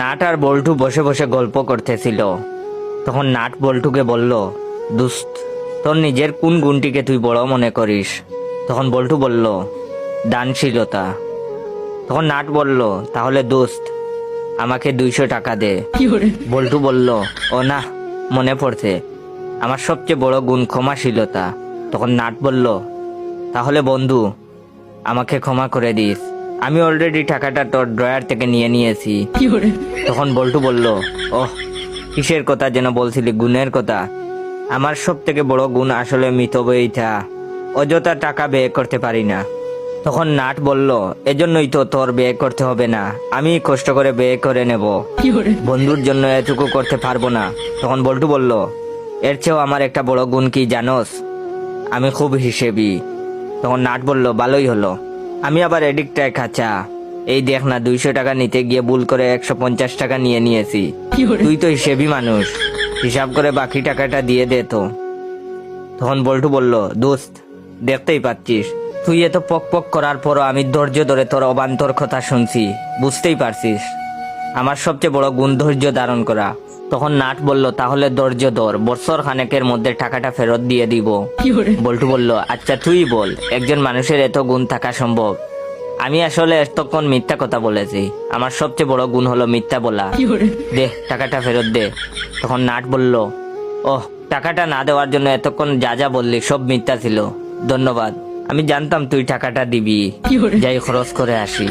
Nut আর বল্টু বসে বসে গল্প করতেছিল। তখন নাট বল্টুকে বলল, দোস্ত, তোর নিজের কোন গুণটিকে তুই বড় মনে করিস? তখন বল্টু বলল, দানশীলতা। তখন নাট বলল, তাহলে দোস্ত, আমাকে 200 টাকা দে। বল্টু বলল, ও না, মনে পড়ছে, আমার সবচেয়ে বড় গুণ ক্ষমাশীলতা। তখন নাট বলল, তাহলে বন্ধু, আমাকে ক্ষমা করে দিস, আমি অলরেডি টাকাটা তোর ড্রয়ার থেকে নিয়ে নিয়েছি। তখন বল্টু বলল, ওহ, কিসের কথা যেন বলছিলি? গুণের কথা? আমার সব থেকে বড় গুণ আসলে মিতব্যয়িতা, অযথা টাকা ব্যয় করতে পারি না। তখন নাট বলল, এজন্যই তো তোর ব্যয় করতে হবে না, আমি কষ্ট করে ব্যয় করে নেব, বন্ধুর জন্য এটুকু করতে পারবো না। তখন বল্টু বলল, এর চেয়েও আমার একটা বড় গুণ কি জানোস? আমি খুব হিসেবি। তখন নাট বলল, ভালোই হলো, আমি আবার এদিকটায় খাঁচা। এই দেখ না, 200 টাকা নিতে গিয়ে ভুল করে 150 টাকা নিয়ে নিয়েছি। তুই তো হিসেবি মানুষ, হিসাব করে বাকি টাকাটা দিয়ে দে তো। তখন বল্টু বলল, দোস্ত, দেখতেই পাচ্ছিস, তুই এত পক পক করার পরও আমি ধৈর্য ধরে তোর অবান্তর কথা শুনছি, বুঝতেই পারছিস আমার সবচেয়ে বড় গুণ ধৈর্য ধারণ করা। তখন নাট বলল, তাহলে ধৈর্য ধর, বছর খানেকের মধ্যে টাকাটা ফেরত দিয়ে দিব। বল্টু বলল, আচ্ছা তুই বল, একজন মানুষের এত গুণ থাকা সম্ভব? আমি আসলে এতক্ষণ মিথ্যা কথা বলেছি, আমার সবচেয়ে বড় গুণ হলো মিথ্যা বলা। দে, টাকাটা ফেরত দে। তখন নাট বলল, ওহ, টাকাটা না দেওয়ার জন্য এতক্ষণ যা যা বললি সব মিথ্যা ছিল, ধন্যবাদ, আমি জানতাম তুই টাকাটা দিবি, যাই খরচ করে আসি।